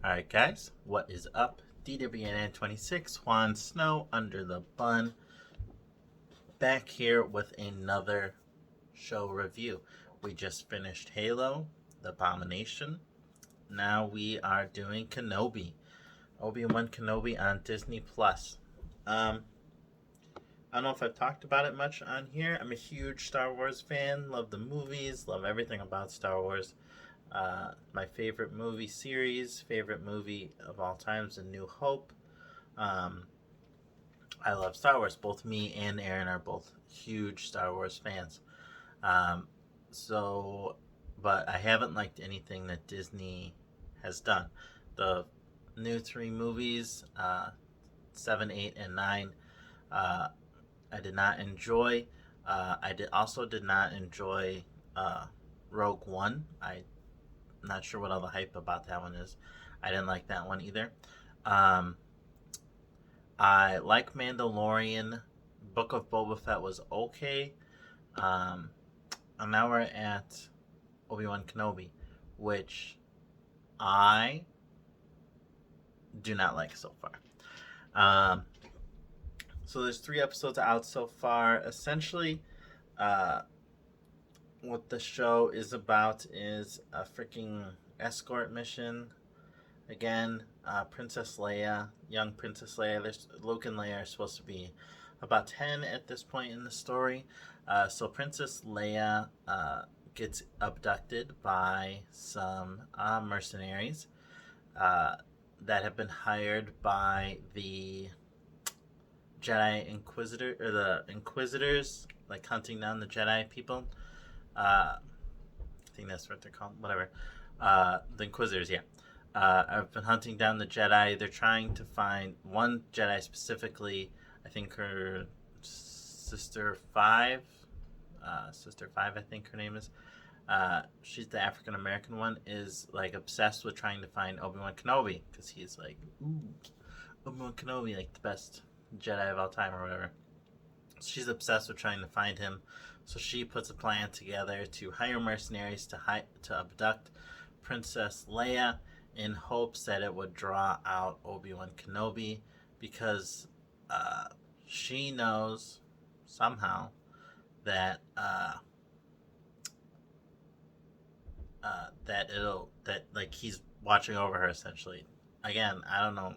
Alright, guys, what is up? DWN26, Juan Snow under the bun, back here with another show review. We just finished Halo, The Abomination. Now we are doing Kenobi, Obi-Wan Kenobi on Disney Plus. I don't know if I've talked about it much on here. I'm a huge Star Wars fan, love the movies, love everything about Star Wars. My favorite movie series, favorite movie of all time is A New Hope. I love Star Wars. Both me and Aaron are both huge Star Wars fans. Um, but I haven't liked anything that Disney has done. The new three movies, 7, 8, and 9, I did not enjoy. Also did not enjoy Rogue One. I'm not sure what all the hype about that one is. I didn't like that one either. I like Mandalorian. Book of Boba Fett was okay. And now we're at Obi-Wan Kenobi, which I do not like so far. So there's 3 episodes out so far. Essentially, what the show is about is a freaking escort mission. Again, Princess Leia, young Princess Leia. Luke and Leia are supposed to be about 10 at this point in the story. So Princess Leia gets abducted by some mercenaries that have been hired by the Jedi Inquisitor, or the Inquisitors, like hunting down the Jedi people. I think that's what they're called. Whatever. The Inquisitors, yeah. I've been hunting down the Jedi. They're trying to find one Jedi specifically. I think her Sister 5. Sister 5, I think her name is. She's the African American one, is like obsessed with trying to find Obi-Wan Kenobi, because he's like, ooh, Obi-Wan Kenobi, like the best Jedi of all time or whatever. So she's obsessed with trying to find him. So she puts a plan together to hire mercenaries to abduct Princess Leia in hopes that it would draw out Obi-Wan Kenobi, because she knows somehow that that he's watching over her, essentially. Again, I don't know.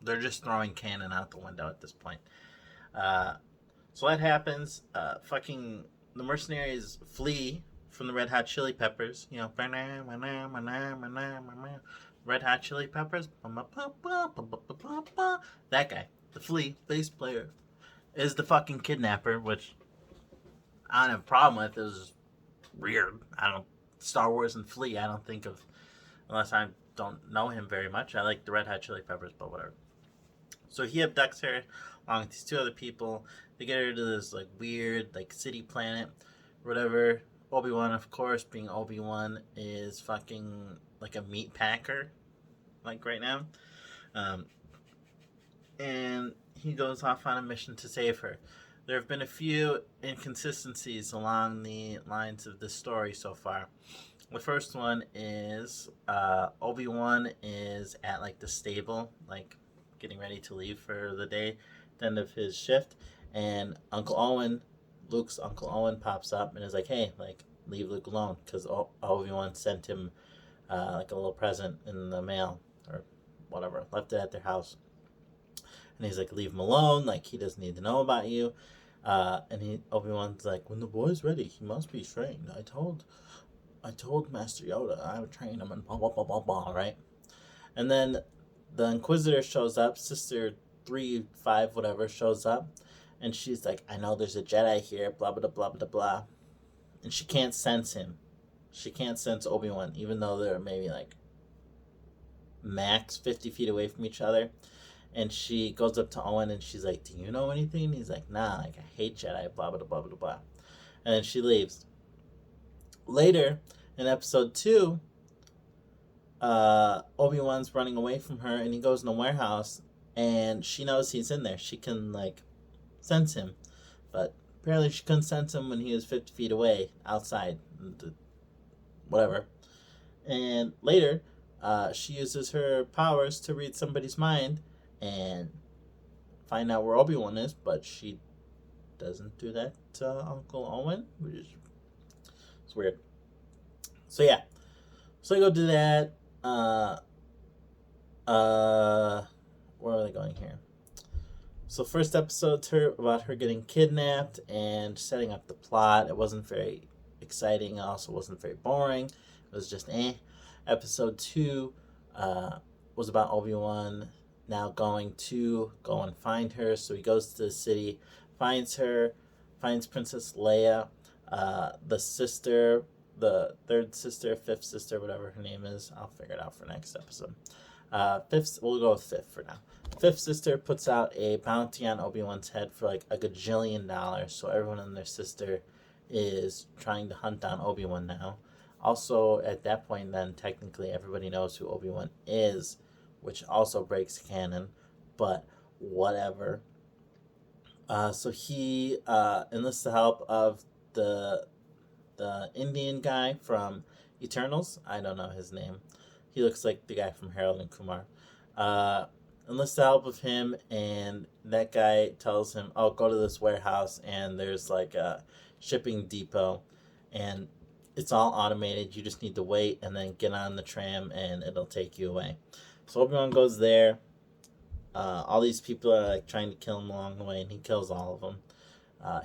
They're just throwing canon out the window at this point. So that happens. The mercenaries flee from the Red Hot Chili Peppers. You know, Red Hot Chili Peppers. That guy, the Flea bass player, is the fucking kidnapper, which I don't have a problem with. It was weird. Star Wars and Flea, I don't think of, unless I don't know him very much. I like the Red Hot Chili Peppers, but whatever. So he abducts her along with these 2 other people. They get her to this like weird like city planet, whatever. Obi-Wan, of course, being Obi-Wan, is fucking like a meat packer, like right now. And he goes off on a mission to save her. There have been a few inconsistencies along the lines of this story so far. The first one is Obi-Wan is at like the stable, like getting ready to leave for the day, the end of his shift, and Luke's Uncle Owen pops up and is like, hey, like, leave Luke alone, because Obi-Wan sent him like a little present in the mail or whatever, left it at their house. And he's like, leave him alone, like, he doesn't need to know about you. And Obi-Wan's like, when the boy's ready, he must be trained. I told Master Yoda I would train him, and blah blah blah blah blah, right? And then the Inquisitor shows up, Sister 3, 5, whatever, shows up, and she's like, I know there's a Jedi here, blah blah blah blah blah. And she can't sense him. She can't sense Obi-Wan, even though they're maybe like max 50 feet away from each other. And she goes up to Owen and she's like, do you know anything? And he's like, nah, like, I hate Jedi, blah blah blah blah blah. And then she leaves. Later in episode 2, Obi-Wan's running away from her, and he goes in a warehouse, and she knows he's in there. She can like sense him, but apparently she couldn't sense him when he was 50 feet away outside, whatever. And later, she uses her powers to read somebody's mind and find out where Obi-Wan is, but she doesn't do that to Uncle Owen, which is it's weird. So yeah, so I go do that. Uh, where are they going here? So first episode's her about her getting kidnapped and setting up the plot. It wasn't very exciting. It also wasn't very boring. It was just eh. Episode 2 was about Obi-Wan now going to go and find her. So he goes to the city, finds her, finds Princess Leia, the sister, the third sister, fifth sister, whatever her name is. I'll figure it out for next episode. Fifth, we'll go with fifth for now. Fifth sister puts out a bounty on Obi-Wan's head for like $1 gajillion. So everyone and their sister is trying to hunt down Obi-Wan now. Also, at that point, then technically everybody knows who Obi-Wan is, which also breaks canon. But whatever. So he enlists the help of the Indian guy from Eternals. I don't know his name. He looks like the guy from Harold and Kumar. Enlists the help of him, and that guy tells him, "Oh, go to this warehouse, and there's like a shipping depot, and it's all automated. You just need to wait, and then get on the tram, and it'll take you away." So Obi-Wan goes there. All these people are like trying to kill him along the way, and he kills all of them.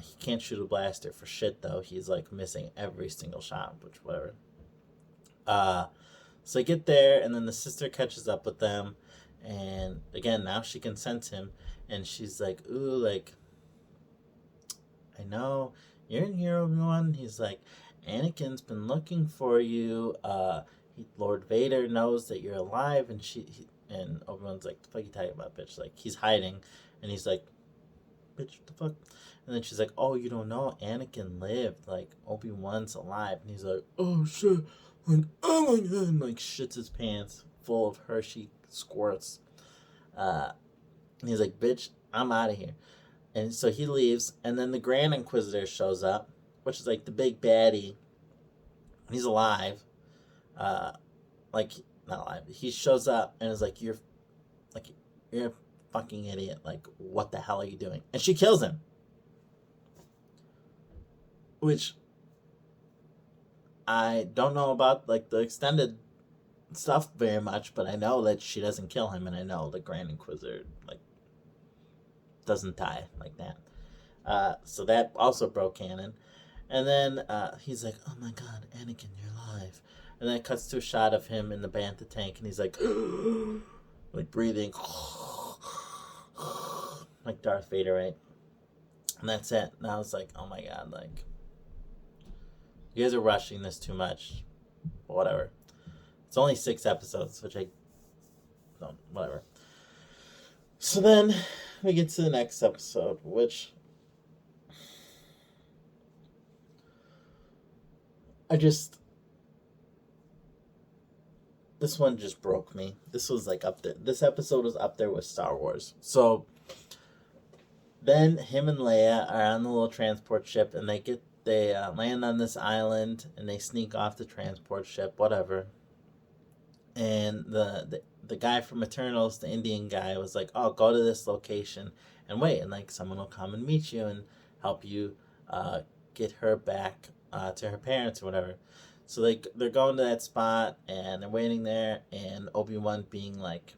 He can't shoot a blaster for shit though. He's like missing every single shot, which whatever. So they get there, and then the sister catches up with them, and again now she can sense him, and she's like, "Ooh, like, I know you're in here, Obi-Wan." He's like, "Anakin's been looking for you. Lord Vader knows that you're alive," and and Obi-Wan's like, "The fuck you talking about, bitch?" Like he's hiding, and he's like, "Bitch, what the fuck?" And then she's like, "Oh, you don't know, Anakin lived. Like Obi-Wan's alive." And he's like, "Oh shit." Like, oh my god, and like shits his pants full of Hershey squirts. And he's like, "Bitch, I'm out of here." And so he leaves, and then the Grand Inquisitor shows up, which is like the big baddie. He's alive. Like, not alive. He shows up and is like, you're a fucking idiot. Like, what the hell are you doing?" And she kills him. Which I don't know about like the extended stuff very much, but I know that she doesn't kill him, and I know the Grand Inquisitor like doesn't die like that. So that also broke canon. And then he's like, "Oh my god, Anakin, you're alive." And then it cuts to a shot of him in the bantha tank, and he's like, like breathing, like Darth Vader, right? And that's it. And I was like, "Oh my god, like, you guys are rushing this too much." But whatever. It's only 6 episodes, which I don't, whatever. So then we get to the next episode, which this one just broke me. This was like up there. This episode was up there with Star Wars. So then him and Leia are on the little transport ship, and they land on this island, and they sneak off the transport ship, whatever. And the guy from Eternals, the Indian guy, was like, "Oh, go to this location and wait, and like someone will come and meet you and help you get her back to her parents or whatever." So they're going to that spot, and they're waiting there, and Obi-Wan, being like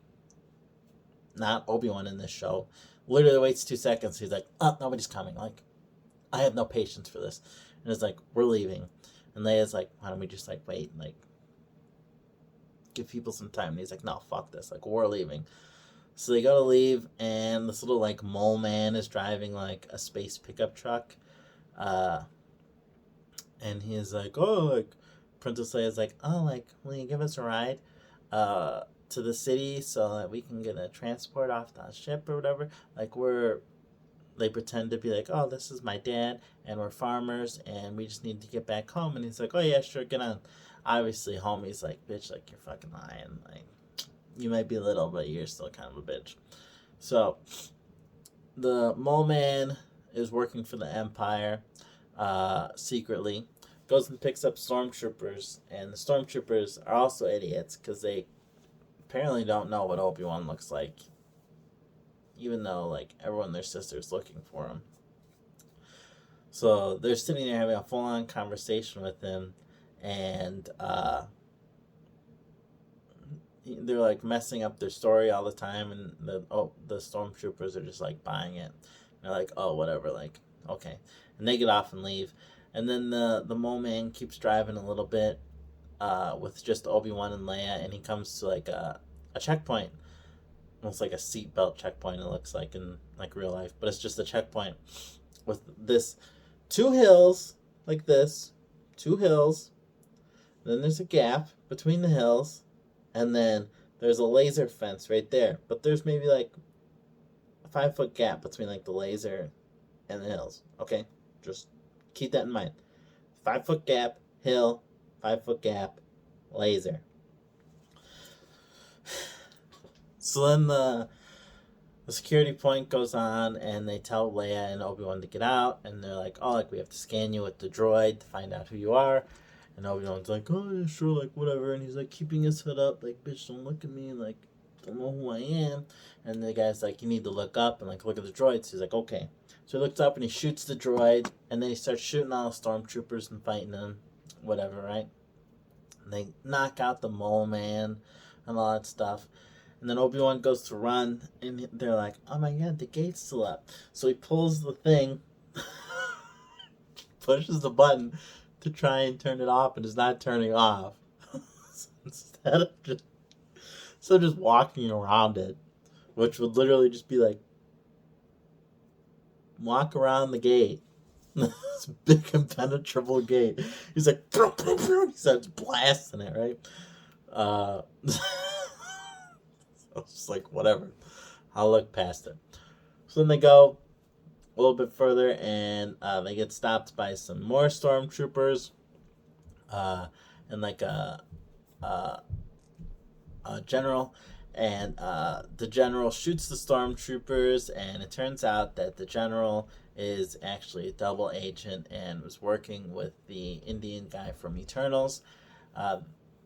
not Obi-Wan in this show, literally waits 2 seconds. He's like, "Oh, nobody's coming. Like, I have no patience for this." And it's like, "We're leaving." And Leia's like, "Why don't we just like wait and like give people some time?" And he's like, "No, fuck this. Like, we're leaving." So they go to leave, and this little like mole man is driving like a space pickup truck. And he's like, "Oh, like," Princess Leia's like, "Oh, like, will you give us a ride to the city so that we can get a transport off the ship or whatever?" Like, they pretend to be like, "Oh, this is my dad, and we're farmers, and we just need to get back home." And he's like, "Oh yeah, sure, get on." Obviously, homie's like, "Bitch, like, you're fucking lying. Like, you might be little, but you're still kind of a bitch." So the mole man is working for the Empire secretly, goes and picks up stormtroopers, and the stormtroopers are also idiots because they apparently don't know what Obi-Wan looks like, even though like everyone their sister's looking for him. So they're sitting there having a full-on conversation with him, and they're like messing up their story all the time, and the stormtroopers are just like buying it. They're like, oh, whatever, like, okay, and they get off and leave, and then the mole man keeps driving a little bit, with just Obi-Wan and Leia, and he comes to like a checkpoint, almost like a seatbelt checkpoint. It looks like in like real life, but it's just a checkpoint with this two hills like this, two hills. Then there's a gap between the hills, and then there's a laser fence right there. But there's maybe like a 5-foot gap between like the laser and the hills. Okay, just keep that in mind. 5-foot gap, hill, 5-foot gap, laser. So then the security point goes on, and they tell Leia and Obi-Wan to get out, and they're like, oh, like, we have to scan you with the droid to find out who you are. And Obi-Wan's like, oh, yeah, sure, like, whatever. And he's like keeping his hood up, like, bitch, don't look at me, like, don't know who I am. And the guy's like, you need to look up and like look at the droid. So he's like, okay. So he looks up and he shoots the droid, and then he starts shooting all the stormtroopers and fighting them, whatever, right? And they knock out the mole man and all that stuff. And then Obi-Wan goes to run, and they're like, oh my god, the gate's still up. So he pulls the thing, pushes the button to try and turn it off, and it's not turning off. So instead of just walking around it, which would literally just be like, walk around the gate. This big impenetrable gate. He's like, he starts blasting it, right? I was just like, whatever. I'll look past it. So then they go a little bit further, and they get stopped by some more stormtroopers, and like a general. And the general shoots the stormtroopers, and it turns out that the general is actually a double agent and was working with the Indian guy from Eternals.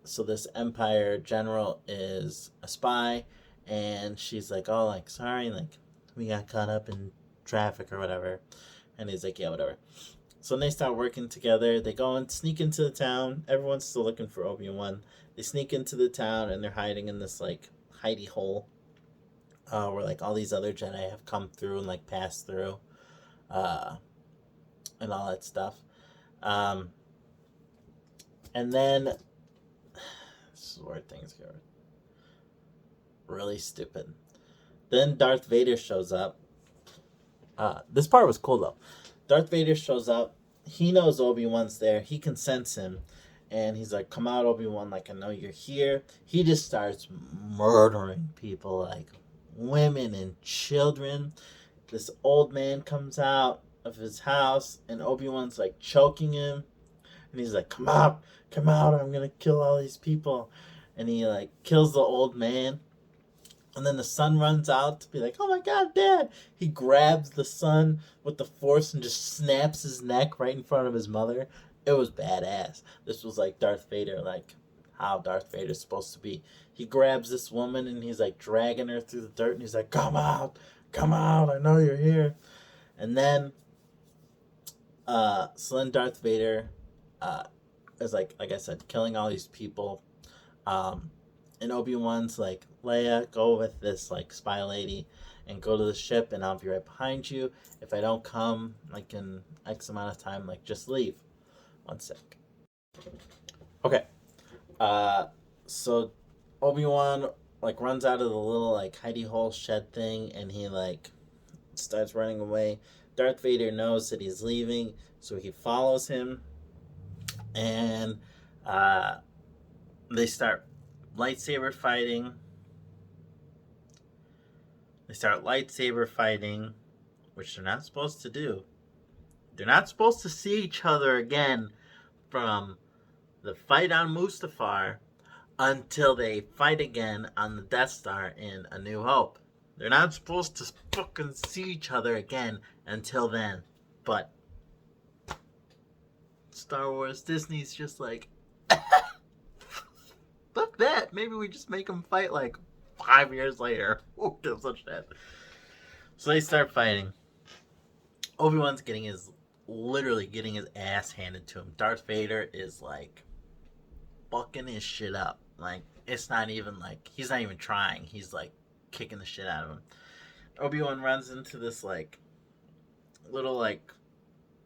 So this Empire general is a spy, and she's like, oh, like, sorry, like, we got caught up in traffic or whatever. And he's like, yeah, whatever. So when they start working together, they go and sneak into the town. Everyone's still looking for Obi-Wan. They sneak into the town, and they're hiding in this, like, hidey hole, where, like, all these other Jedi have come through and, like, passed through, and all that stuff. And then, this is where things get really stupid. Then Darth Vader shows up. This part was cool, though. Darth Vader shows up. He knows Obi-Wan's there. He can sense him. And he's like, come out, Obi-Wan, like, I know you're here. He just starts murdering people, like women and children. This old man comes out of his house, and Obi-Wan's like choking him. And he's like, come out, I'm gonna kill all these people. And he like kills the old man. And then the son runs out to be like, oh my god, Dad. He grabs the son with the force and just snaps his neck right in front of his mother. It was badass. This was like Darth Vader, like how Darth Vader's supposed to be. He grabs this woman and he's like dragging her through the dirt, and he's like, come out, I know you're here. And then, so then Darth Vader is like I said, killing all these people. And Obi-Wan's like, Leia, go with this like spy lady and go to the ship, and I'll be right behind you. If I don't come like in X amount of time, like just leave. One sec. Okay. So Obi-Wan like runs out of the little like hidey hole shed thing, and he like starts running away. Darth Vader knows that he's leaving, so he follows him, and they start lightsaber fighting. Which they're not supposed to do. They're not supposed to see each other again from the fight on Mustafar until they fight again on the Death Star in A New Hope. They're not supposed to fucking see each other again until then. But Star Wars, Disney's just like, fuck that. Maybe we just make them fight like 5 years later. Who gives a shit? So they start fighting. Obi-Wan's literally getting his ass handed to him. Darth Vader is like fucking his shit up. Like, it's not even like, he's not even trying. He's like kicking the shit out of him. Obi-Wan runs into this like little like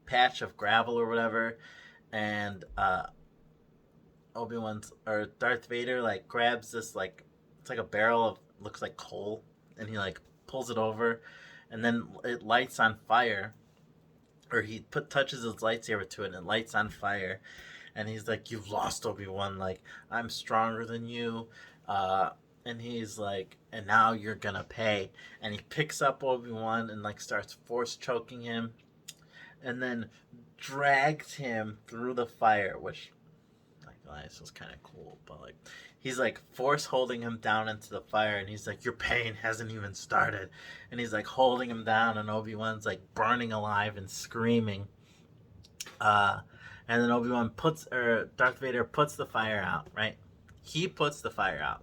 patch of gravel or whatever, and Darth Vader like grabs this like, it's like a barrel of, looks like coal, and he like pulls it over, and then it lights on fire, or he touches his lightsaber to it and it lights on fire, and he's like, "You've lost, Obi-Wan, like I'm stronger than you," and he's like, "And now you're gonna pay," and he picks up Obi-Wan and like starts force choking him, and then drags him through the fire, which, like, this was kind of cool, but like, he's like force holding him down into the fire, and he's like, "Your pain hasn't even started," and he's like holding him down, and Obi-Wan's like burning alive and screaming. And then Darth Vader puts the fire out, right? He puts the fire out.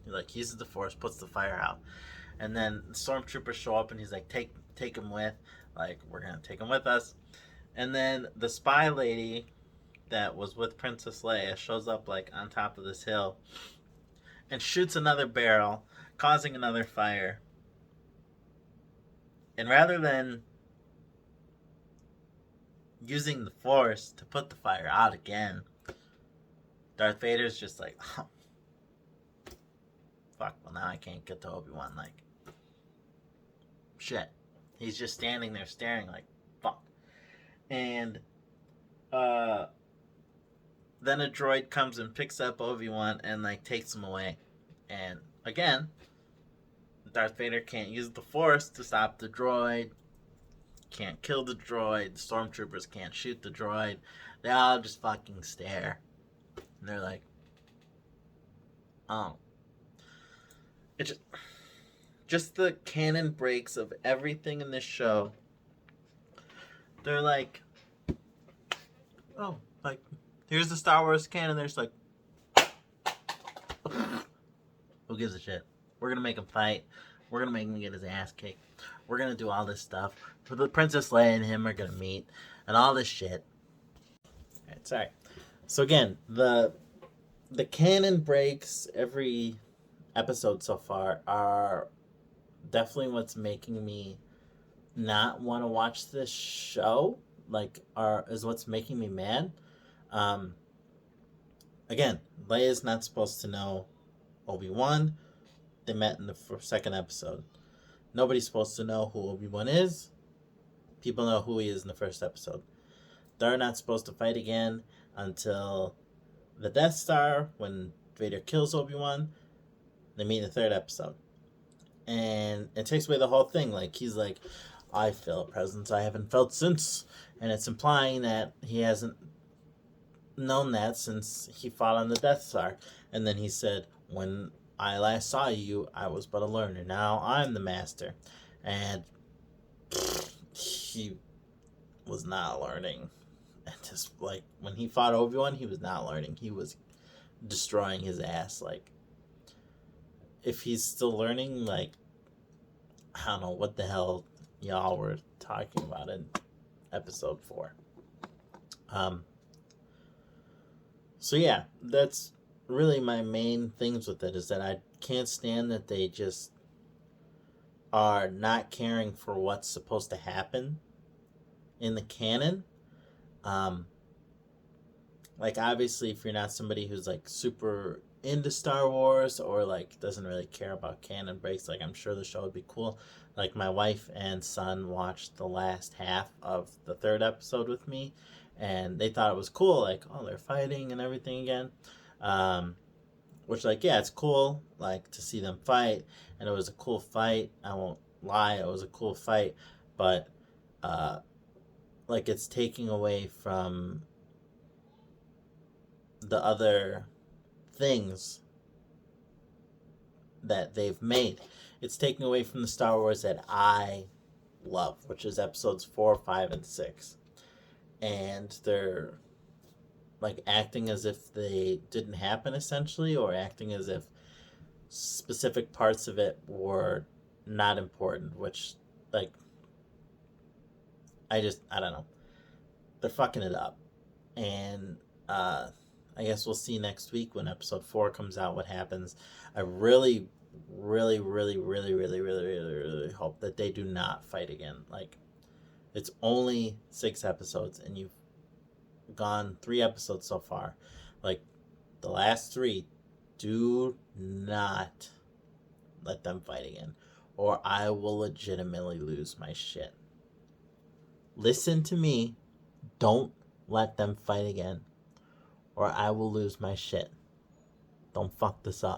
He like uses the force, puts the fire out, and then the stormtroopers show up, and he's like, take him with, like, we're gonna take him with us. And then the spy lady that was with Princess Leia shows up like on top of this hill and shoots another barrel, causing another fire. And rather than using the force to put the fire out again, Darth Vader's just like, oh, fuck, well now I can't get to Obi-Wan, like, shit. He's just standing there staring like, fuck. And then a droid comes and picks up Obi-Wan and like takes him away. And again, Darth Vader can't use the force to stop the droid, can't kill the droid, the stormtroopers can't shoot the droid. They all just fucking stare. And they're like, oh. It just the canon breaks of everything in this show. They're like, oh, like, here's the Star Wars canon. There's like, who gives a shit? We're gonna make him fight. We're gonna make him get his ass kicked. We're gonna do all this stuff. The Princess Leia and him are gonna meet, and all this shit. Alright, sorry. So again, the canon breaks every episode so far are definitely what's making me not want to watch this show. Like, is what's making me mad. Again, Leia's not supposed to know Obi-Wan. They met in the second episode. Nobody's supposed to know who Obi-Wan is. People know who he is in the first episode. They're not supposed to fight again until the Death Star, when Vader kills Obi-Wan. They meet in the third episode. And it takes away the whole thing. Like, he's like, I feel a presence I haven't felt since. And it's implying that he hasn't known that since he fought on the Death Star. And then he said, when I last saw you, I was but a learner. Now I'm the master. And he was not learning. And just, like, when he fought Obi-Wan, he was not learning. He was destroying his ass. Like, if he's still learning, like, I don't know what the hell y'all were talking about in episode 4. So yeah, that's really my main things with it, is that I can't stand that they just are not caring for what's supposed to happen in the canon. Like, obviously, if you're not somebody who's like super into Star Wars or like doesn't really care about canon breaks, like, I'm sure the show would be cool. Like, my wife and son watched the last half of the third episode with me, and they thought it was cool. Like, oh, they're fighting and everything again. Which, like, yeah, it's cool, like, to see them fight, and it was a cool fight. I won't lie, it was a cool fight, but like, it's taking away from the other things that they've made. It's taking away from the Star Wars that I love, which is episodes 4, 5, and 6. And they're like acting as if they didn't happen essentially, or acting as if specific parts of it were not important, which, like, I don't know. They're fucking it up. And uh I guess we'll see next week when episode 4 comes out what happens. I really really hope that they do not fight again. Like, it's only 6 episodes and you've gone 3 episodes so far. Like, the last 3, do not let them fight again, or I will legitimately lose my shit. Listen to me. Don't let them fight again, or I will lose my shit. Don't fuck this up.